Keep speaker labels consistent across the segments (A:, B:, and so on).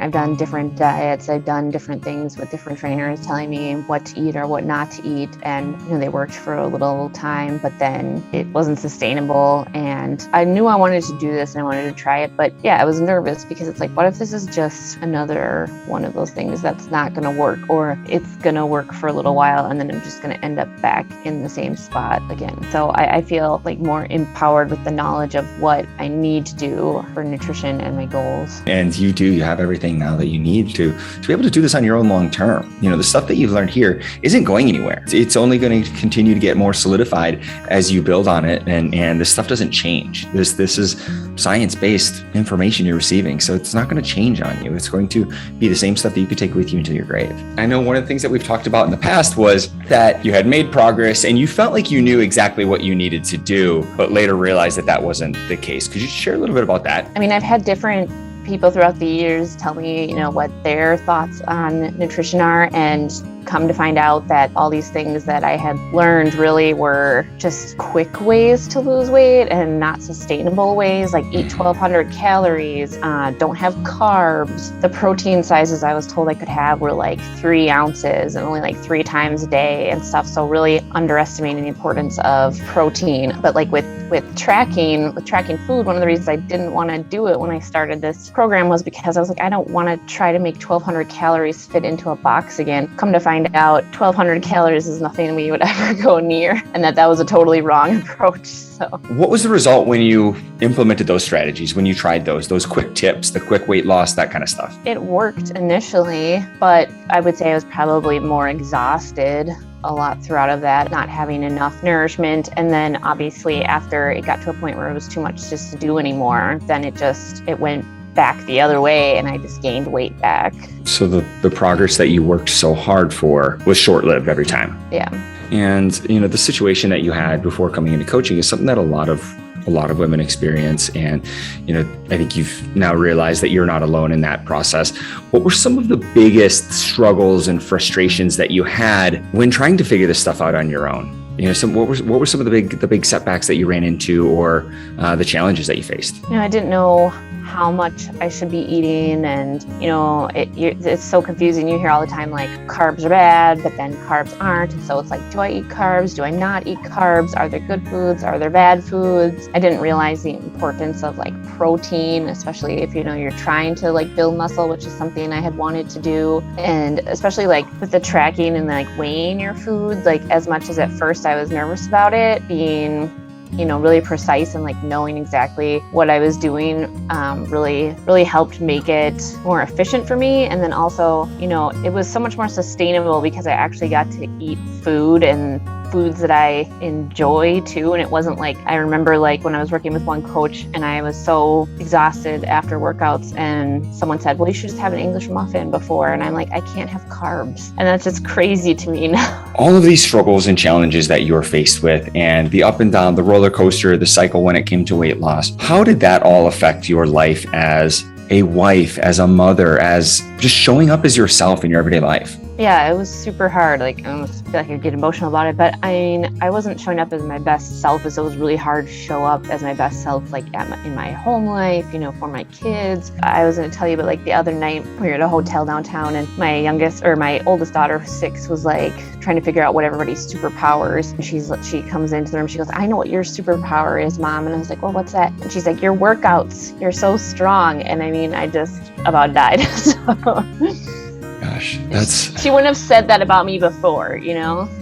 A: I've done different diets. I've done different things with different trainers telling me what to eat or what not to eat. And they worked for a little time, but then it wasn't sustainable. And I knew I wanted to do this and I wanted to try it. But yeah, I was nervous because it's like, what if this is just another one of those things that's not going to work, or it's going to work for a little while and then I'm just going to end up back in the same spot again. So I feel like more empowered with the knowledge of what I need to do for nutrition and my goals.
B: And you have everything now that you need to be able to do this on your own long term. The stuff that you've learned here isn't going anywhere. It's only going to continue to get more solidified as you build on it. And this stuff doesn't change. This is science-based information you're receiving. So it's not going to change on you. It's going to be the same stuff that you could take with you into your grave. I know one of the things that we've talked about in the past was that you had made progress and you felt like you knew exactly what you needed to do, but later realized that that wasn't the case. Could you share a little bit about that?
A: I mean, I've had different people throughout the years tell me, what their thoughts on nutrition are, and come to find out that all these things that I had learned really were just quick ways to lose weight and not sustainable ways, like eat 1,200 calories, don't have carbs. The protein sizes I was told I could have were like 3 ounces and only like 3 times a day and stuff. So really underestimating the importance of protein. But like with tracking food, one of the reasons I didn't want to do it when I started this program was because I was like, I don't want to try to make 1,200 calories fit into a box again. Come to find out 1,200 calories is nothing we would ever go near, and that was a totally wrong approach. So
B: what was the result when you implemented those strategies, when you tried those quick tips, the quick weight loss, that kind of stuff?
A: It worked initially, but I would say I was probably more exhausted a lot throughout of that, not having enough nourishment. And then obviously after it got to a point where it was too much just to do anymore, then it went back the other way and I just gained weight back.
B: So the progress that you worked so hard for was short-lived every time.
A: Yeah.
B: And the situation that you had before coming into coaching is something that a lot of women experience. And, I think you've now realized that you're not alone in that process. What were some of the biggest struggles and frustrations that you had when trying to figure this stuff out on your own? What were some of the big setbacks that you ran into, or the challenges that you faced?
A: I didn't know how much I should be eating, and it's so confusing. You hear all the time like carbs are bad, but then carbs aren't, and so it's like, do I eat carbs? Do I not eat carbs? Are there good foods? Are there bad foods? I didn't realize the importance of like protein, especially if you're trying to like build muscle, which is something I had wanted to do, and especially like with the tracking and like weighing your food. Like as much as at first I was nervous about it, being really precise and like knowing exactly what I was doing really helped make it more efficient for me. And then also, it was so much more sustainable because I actually got to eat food and foods that I enjoy too. And it wasn't like, I remember like when I was working with one coach and I was so exhausted after workouts and someone said, well, you should just have an English muffin before. And I'm like, I can't have carbs. And that's just crazy to me now.
B: All of these struggles and challenges that you're faced with, and the up and down, the roller coaster, the cycle when it came to weight loss, how did that all affect your life as a wife, as a mother, as just showing up as yourself in your everyday life?
A: Yeah, it was super hard. Like, I almost feel like I get emotional about it, but I wasn't showing up as my best self, so it was really hard to show up as my best self, like in my home life, for my kids. I was going to tell you, but like the other night we were at a hotel downtown, and my oldest daughter, who's 6, was like trying to figure out what everybody's superpowers. And she comes into the room, she goes, I know what your superpower is, Mom. And I was like, well, what's that? And she's like, your workouts. You're so strong. And I mean, I just about died. So.
B: Gosh,
A: she wouldn't have said that about me before,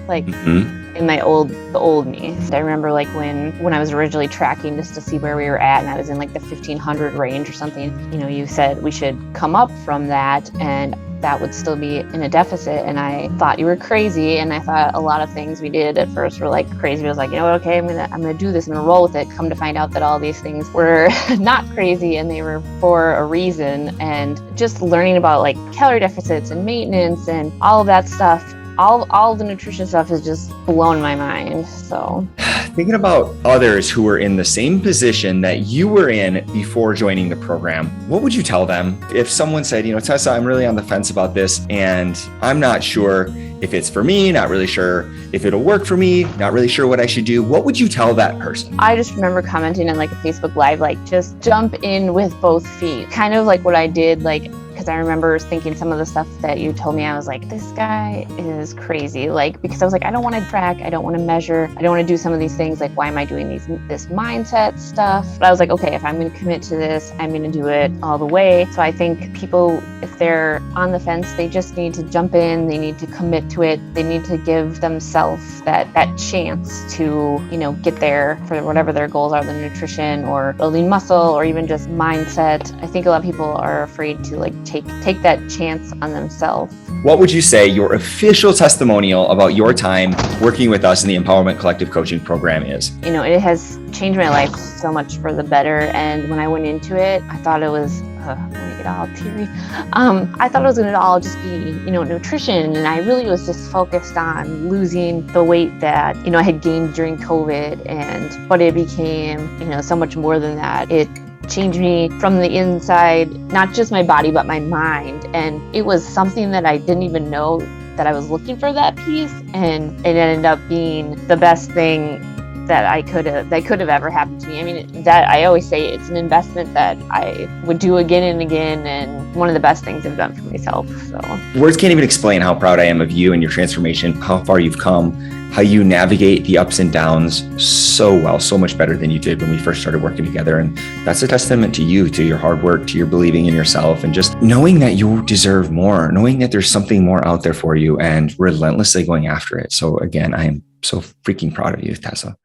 A: like in the old me. I remember like when I was originally tracking just to see where we were at, and I was in like the 1,500 range or something, you said we should come up from that, and that would still be in a deficit. And I thought you were crazy, and I thought a lot of things we did at first were like crazy. I was like, okay, I'm gonna do this, I'm gonna roll with it. Come to find out that all these things were not crazy, and they were for a reason. And just learning about like calorie deficits and maintenance and all of that stuff, all the nutrition stuff has just blown my mind. So
B: thinking about others who were in the same position that you were in before joining the program, what would you tell them if someone said, Tessa, I'm really on the fence about this, and I'm not sure if it's for me, not really sure if it'll work for me, not really sure what I should do? What would you tell that person?
A: I just remember commenting in like a Facebook Live, like just jump in with both feet. Kind of like what I did, like, because because I remember thinking some of the stuff that you told me, I was like, this guy is crazy. Like, because I was like, I don't want to track, I don't want to measure, I don't want to do some of these things. Like, why am I doing this mindset stuff? But I was like, okay, if I'm going to commit to this, I'm going to do it all the way. So I think people, if they're on the fence, they just need to jump in, they need to commit to it, they need to give themselves that chance to, get there for whatever their goals are, the nutrition or building muscle or even just mindset. I think a lot of people are afraid to like take that chance on themselves.
B: What would you say your official testimonial about your time working with us in the Empowerment Collective Coaching Program is?
A: It has changed my life so much for the better. And when I went into it, I thought it was, I'm gonna get all teary. I thought it was gonna all just be, nutrition. And I really was just focused on losing the weight that, I had gained during COVID. But it became, so much more than that. It changed me from the inside, not just my body, but my mind. And it was something that I didn't even know that I was looking for that piece. And it ended up being the best thing that could have ever happened to me. I mean, that I always say it's an investment that I would do again and again, and one of the best things I've done for myself. So
B: words can't even explain how proud I am of you and your transformation, how far you've come, how you navigate the ups and downs so well, so much better than you did when we first started working together. And that's a testament to you, to your hard work, to your believing in yourself, and just knowing that you deserve more, knowing that there's something more out there for you and relentlessly going after it. So again, I am so freaking proud of you, Tessa.